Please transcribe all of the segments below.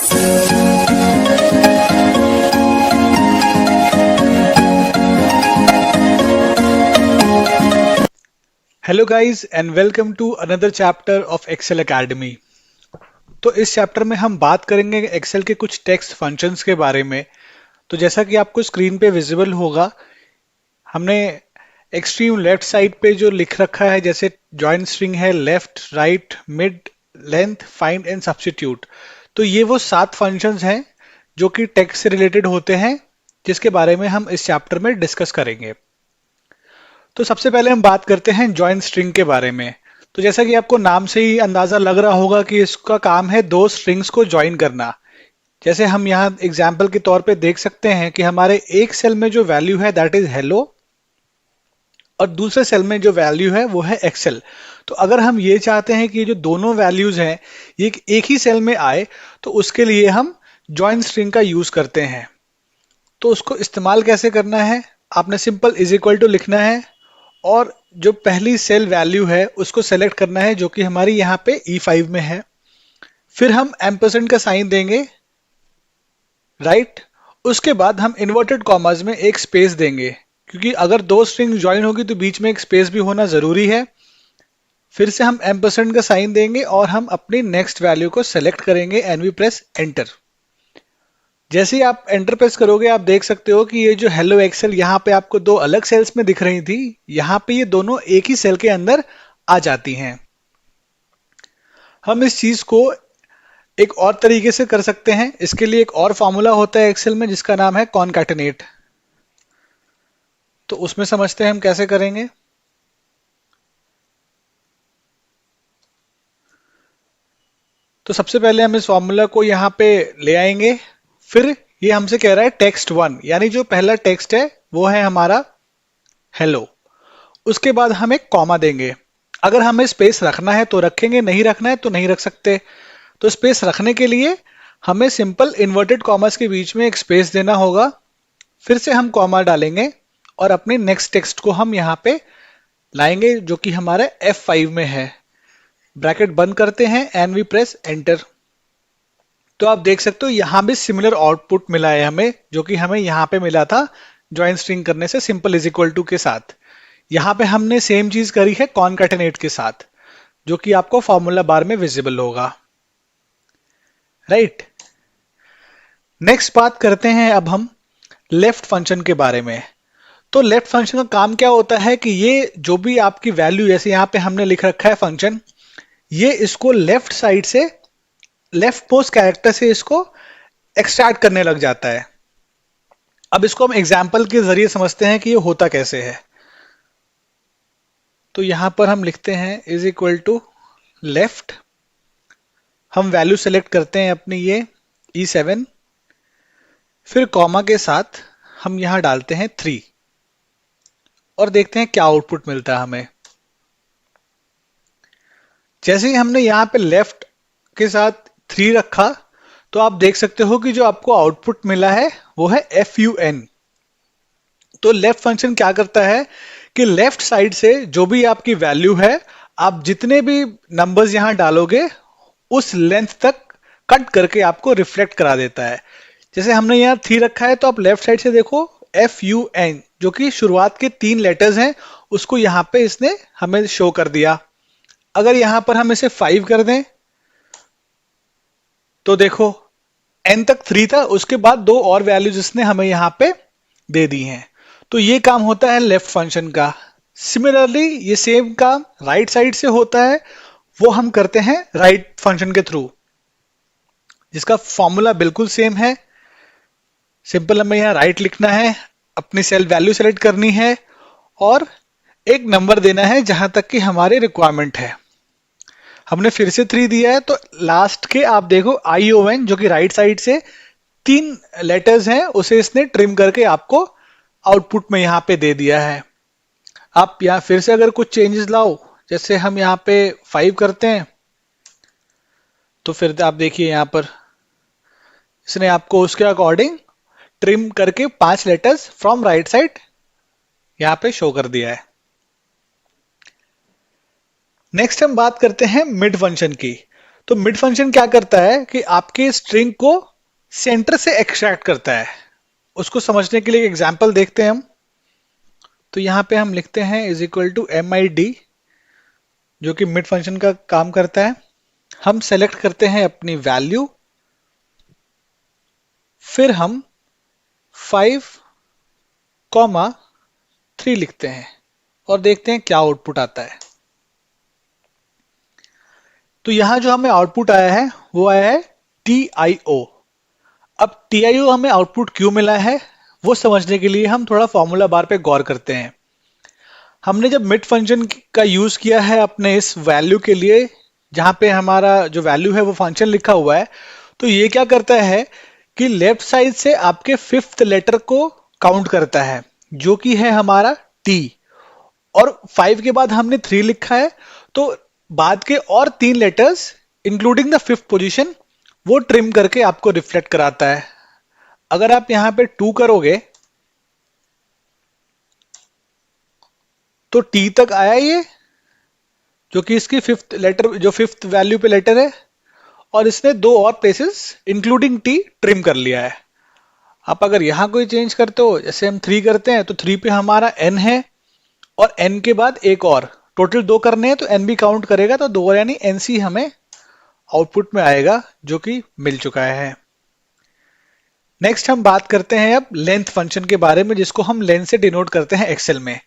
Hello guys and welcome to another chapter of Excel academy. तो इस chapter में हम बात करेंगे एक्सेल के कुछ टेक्स्ट फंक्शंस के बारे में। तो जैसा कि आपको स्क्रीन पे विजिबल होगा, हमने एक्सट्रीम लेफ्ट साइड पे जो लिख रखा है, जैसे जॉइन स्ट्रिंग है, left, right, mid, length, find and substitute. तो ये वो 7 फंक्शंस हैं जो कि टेक्स्ट से रिलेटेड होते हैं, जिसके बारे में हम इस चैप्टर में डिस्कस करेंगे। तो सबसे पहले हम बात करते हैं जॉइन स्ट्रिंग के बारे में। तो जैसा कि आपको नाम से ही अंदाजा लग रहा होगा कि इसका काम है दो स्ट्रिंग्स को ज्वाइन करना। जैसे हम यहाँ एग्जाम्पल के तौर पे देख सकते हैं कि हमारे एक सेल में जो वैल्यू है दैट इज हेलो, और दूसरे सेल में जो वैल्यू है वो है एक्सेल। तो अगर हम ये चाहते हैं कि ये जो दोनों वैल्यूज हैं ये एक ही सेल में आए, तो उसके लिए हम जॉइन स्ट्रिंग का यूज करते हैं। तो उसको इस्तेमाल कैसे करना है, आपने सिंपल इज इक्वल टू लिखना है और जो पहली सेल वैल्यू है उसको सेलेक्ट करना है, जो कि हमारी यहाँ पे E5 में है। फिर हम एम्परसेंड का साइन देंगे, राइट। उसके बाद हम इन्वर्टेड कॉमास में एक स्पेस देंगे, क्योंकि अगर दो स्ट्रिंग ज्वाइन होगी तो बीच में एक स्पेस भी होना जरूरी है। फिर से हम एम्परसेंड का साइन देंगे और हम अपनी नेक्स्ट वैल्यू को सेलेक्ट करेंगे एंड वी प्रेस एंटर। जैसे ही आप एंटर प्रेस करोगे आप देख सकते हो कि ये जो हेलो एक्सेल यहाँ पे आपको दो अलग सेल्स में दिख रही थी, यहाँ पे ये दोनों एक ही सेल के अंदर आ जाती हैं। हम इस चीज को एक और तरीके से कर सकते हैं। इसके लिए एक और फॉर्मूला होता है एक्सेल में जिसका नाम है कॉनकैटिनेट। तो उसमें समझते हैं हम कैसे करेंगे। तो सबसे पहले हम इस फॉर्मूला को यहाँ पे ले आएंगे। फिर ये हमसे कह रहा है टेक्स्ट 1, यानी जो पहला टेक्स्ट है वो है हमारा हेलो। उसके बाद हम एक कॉमा देंगे। अगर हमें स्पेस रखना है तो रखेंगे, नहीं रखना है तो नहीं रख सकते। तो स्पेस रखने के लिए हमें सिंपल इन्वर्टेड कॉमास के बीच में एक स्पेस देना होगा। फिर से हम कॉमा डालेंगे और अपने नेक्स्ट टेक्स्ट को हम यहाँ पे लाएंगे, जो कि हमारे F5 में है। ब्रैकेट बंद करते हैं एंड वी प्रेस एंटर। तो आप देख सकते हो यहाँ भी सिमिलर आउटपुट मिला है हमें, जो कि हमें यहाँ पे मिला था ज्वाइन स्ट्रिंग करने से सिंपल इज इक्वल टू के साथ। यहाँ पे हमने सेम चीज करी है कॉनकैटिनेट के साथ, जो कि आपको फॉर्मूला बार में विजिबल होगा, राइट। नेक्स्ट बात करते हैं अब हम लेफ्ट फंक्शन के बारे में। तो लेफ्ट फंक्शन का काम क्या होता है कि ये जो भी आपकी वैल्यू, जैसे यहाँ पे हमने लिख रखा है फंक्शन, ये इसको लेफ्ट साइड से, लेफ्ट मोस्ट कैरेक्टर से इसको एक्सट्रैक्ट करने लग जाता है। अब इसको हम एग्जाम्पल के जरिए समझते हैं कि ये होता कैसे है। तो यहां पर हम लिखते हैं इज इक्वल टू लेफ्ट, हम वैल्यू सेलेक्ट करते हैं अपनी ये E7, फिर कॉमा के साथ हम यहां डालते हैं 3 और देखते हैं क्या आउटपुट मिलता है हमें। जैसे ही हमने यहाँ पे लेफ्ट के साथ 3 रखा, तो आप देख सकते हो कि जो आपको आउटपुट मिला है वो है FUN। तो लेफ्ट फंक्शन क्या करता है कि लेफ्ट साइड से जो भी आपकी वैल्यू है, आप जितने भी नंबर्स यहां डालोगे उस लेंथ तक कट करके आपको रिफ्लेक्ट करा देता है। जैसे हमने यहाँ 3 रखा है, तो आप लेफ्ट साइड से देखो FUN, जो कि शुरुआत के 3 लेटर्स हैं, उसको यहाँ पे इसने हमें शो कर दिया। अगर यहां पर हम इसे 5 कर दें तो देखो n तक 3 था, उसके बाद 2 और वैल्यूज इसने हमें यहां पे दे दी हैं। तो ये काम होता है लेफ्ट फंक्शन का। सिमिलरली ये सेम काम राइट साइड से होता है, वो हम करते हैं राइट फंक्शन के थ्रू, जिसका फॉर्मूला बिल्कुल सेम है। सिंपल हमें यहाँ राइट लिखना है, अपनी सेल वैल्यू सेलेक्ट करनी है और एक नंबर देना है जहां तक कि हमारी रिक्वायरमेंट है। हमने फिर से 3 दिया है, तो लास्ट के आप देखो ION, जो कि राइट साइड से 3 लेटर्स हैं, उसे इसने ट्रिम करके आपको आउटपुट में यहाँ पे दे दिया है। आप यहाँ फिर से अगर कुछ चेंजेस लाओ, जैसे हम यहाँ पे 5 करते हैं, तो फिर आप देखिए यहाँ पर इसने आपको उसके अकॉर्डिंग ट्रिम करके 5 लेटर्स फ्रॉम राइट साइड यहाँ पे शो कर दिया है। नेक्स्ट हम बात करते हैं मिड फंक्शन की। तो मिड फंक्शन क्या करता है कि आपके स्ट्रिंग को सेंटर से एक्सट्रैक्ट करता है। उसको समझने के लिए एक एग्जांपल देखते हैं हम। तो यहाँ पे हम लिखते हैं इज इक्वल टू MID, जो कि मिड फंक्शन का काम करता है। हम सेलेक्ट करते हैं अपनी वैल्यू, फिर हम 5,3 लिखते हैं और देखते हैं क्या आउटपुट आता है। तो यहां जो हमें आउटपुट आया है वो आया है TIO। अब TIO हमें आउटपुट क्यों मिला है वो समझने के लिए हम थोड़ा फॉर्मूला बार पे गौर करते हैं। हमने जब मिड फंक्शन का यूज किया है अपने इस वैल्यू के लिए, जहां पे हमारा जो वैल्यू है वो फंक्शन लिखा हुआ है, तो ये क्या करता है कि लेफ्ट साइड से आपके फिफ्थ लेटर को काउंट करता है, जो कि है हमारा T। और 5 के बाद हमने 3 लिखा है, तो बाद के और 3 letters including the fifth position वो ट्रिम करके आपको रिफ्लेक्ट कराता है। अगर आप यहां पे 2 करोगे तो T तक आया ये, जो कि इसकी फिफ्थ लेटर, जो फिफ्थ वैल्यू पे लेटर है, और इसने 2 और प्लेसेस इंक्लूडिंग T ट्रिम कर लिया है। आप अगर यहां कोई चेंज करते हो, जैसे हम 3 करते हैं तो 3 पे हमारा N है और N के बाद एक और, टोटल 2 करने हैं तो N भी काउंट करेगा, तो 2 यानी NC हमें आउटपुट में आएगा, जो कि मिल चुका है। नेक्स्ट हम बात करते हैं अब लेंथ फंक्शन के बारे में, जिसको हम लेंथ से डिनोट करते हैं एक्सेल में।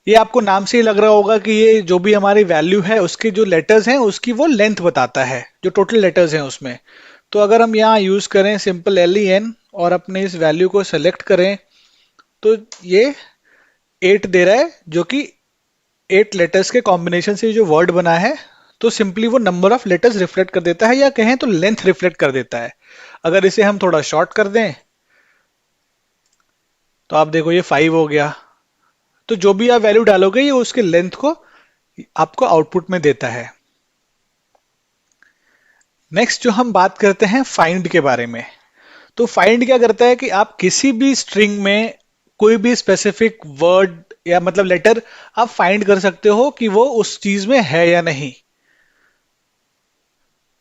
ये आपको नाम से ही लग रहा होगा कि ये जो भी हमारी वैल्यू है उसके जो लेटर्स हैं उसकी वो लेंथ बताता है, जो टोटल लेटर्स हैं उसमें। तो अगर हम यहाँ यूज करें सिंपल LEN और अपने इस वैल्यू को सेलेक्ट करें, तो ये 8 दे रहा है, जो कि 8 लेटर्स के कॉम्बिनेशन से जो वर्ड बना है। तो सिंपली वो नंबर ऑफ लेटर्स रिफ्लेक्ट कर देता है, या कहें तो लेंथ रिफ्लेक्ट कर देता है। अगर इसे हम थोड़ा शॉर्ट कर दें तो आप देखो ये 5 हो गया। तो जो भी आप वैल्यू डालोगे ये उसके लेंथ को आपको आउटपुट में देता है। नेक्स्ट जो हम बात करते हैं फाइंड के बारे में। तो फाइंड क्या करता है कि आप किसी भी स्ट्रिंग में कोई भी स्पेसिफिक वर्ड या मतलब लेटर आप फाइंड कर सकते हो कि वो उस चीज में है या नहीं।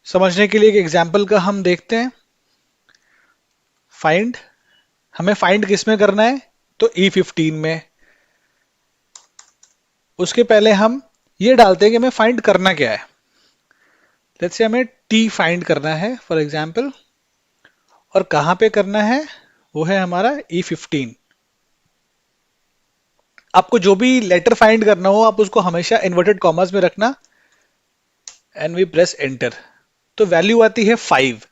समझने के लिए एक एग्जांपल का हम देखते हैं। फाइंड, हमें फाइंड किस में करना है, तो E15 में। उसके पहले हम ये डालते हैं कि हमें फाइंड करना क्या है। लेट्स से हमें T फाइंड करना है फॉर एग्जांपल, और कहां पे करना है वो है हमारा E15। आपको जो भी लेटर फाइंड करना हो आप उसको हमेशा इन्वर्टेड कॉमर्स में रखना, एंड वी प्रेस एंटर। तो वैल्यू आती है 5।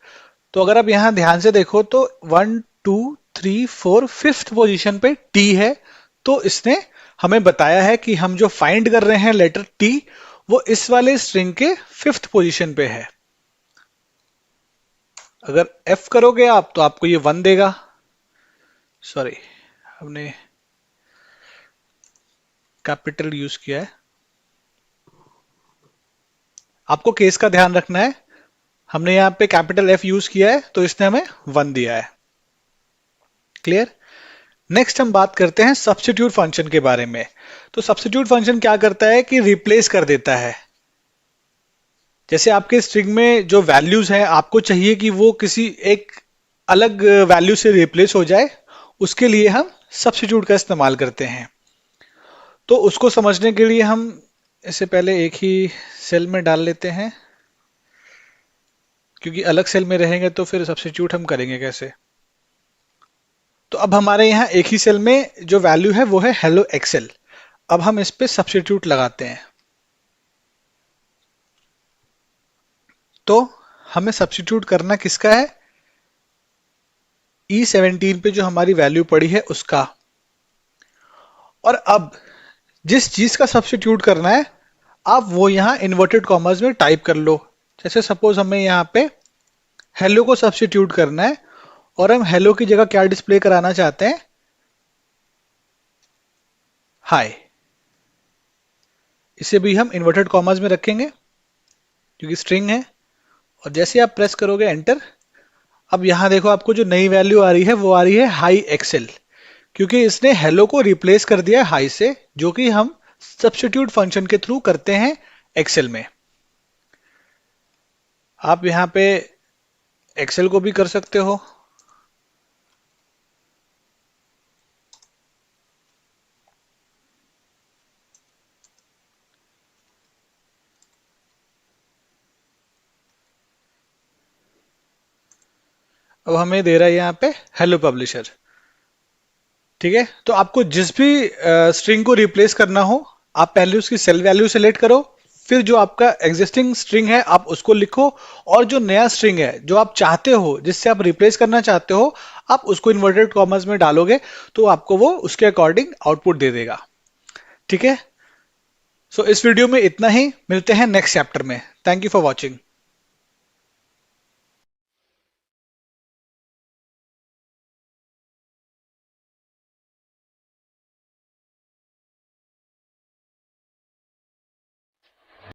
तो अगर आप यहां ध्यान से देखो तो 1 2 3 4 फिफ्थ पोजीशन पे T है। तो इसने हमें बताया है कि हम जो फाइंड कर रहे हैं लेटर T, वो इस वाले स्ट्रिंग के फिफ्थ पोजीशन पे है। अगर F करोगे आप तो आपको ये 1 देगा। सॉरी, हमने कैपिटल यूज किया है, आपको केस का ध्यान रखना है। हमने यहाँ पे कैपिटल F यूज किया है तो इसने हमें 1 दिया है। क्लियर। नेक्स्ट हम बात करते हैं सब्स्टिट्यूट फंक्शन के बारे में। तो सब्स्टिट्यूट फंक्शन क्या करता है कि रिप्लेस कर देता है। जैसे आपके स्ट्रिंग में जो वैल्यूज हैं आपको चाहिए कि वो किसी एक अलग वैल्यू से रिप्लेस हो जाए, उसके लिए हम सब्स्टिट्यूट का इस्तेमाल करते हैं। तो उसको समझने के लिए हम इससे पहले एक ही सेल में डाल लेते हैं, क्योंकि अलग सेल में रहेंगे तो फिर सब्स्टिट्यूट हम करेंगे कैसे। तो अब हमारे यहाँ एक ही सेल में जो वैल्यू है वो है हेलो एक्सेल। अब हम इस पे सब्स्टिट्यूट लगाते हैं। तो हमें सब्स्टिट्यूट करना किसका है, E17 पे जो हमारी वैल्यू पड़ी है उसका। और अब जिस चीज का सब्स्टिट्यूट करना है आप वो यहां इन्वर्टेड कॉमर्स में टाइप कर लो। जैसे सपोज हमें यहाँ पे हेलो को सब्स्टिट्यूट करना है और हम हेलो की जगह क्या डिस्प्ले कराना चाहते हैं, हाय। इसे भी हम इन्वर्टेड कॉमर्स में रखेंगे क्योंकि स्ट्रिंग है। और जैसे आप प्रेस करोगे एंटर, अब यहां देखो आपको जो नई वैल्यू आ रही है वो आ रही है हाई एक्सेल, क्योंकि इसने हेलो को रिप्लेस कर दिया है हाई से, जो कि हम सब्स्टिट्यूट फंक्शन के थ्रू करते हैं एक्सेल में। आप यहाँ पे एक्सेल को भी कर सकते हो। अब हमें दे रहा है यहाँ पे हेलो पब्लिशर। ठीक है, तो आपको जिस भी स्ट्रिंग को रिप्लेस करना हो, आप पहले उसकी सेल वैल्यू सेलेक्ट करो, फिर जो आपका एग्जिस्टिंग स्ट्रिंग है आप उसको लिखो, और जो नया स्ट्रिंग है जो आप चाहते हो, जिससे आप रिप्लेस करना चाहते हो, आप उसको इन्वर्टेड कॉमर्स में डालोगे, तो आपको वो उसके अकॉर्डिंग आउटपुट दे देगा। ठीक है, सो इस वीडियो में इतना ही, मिलते हैं नेक्स्ट चैप्टर में। Thank you for watching.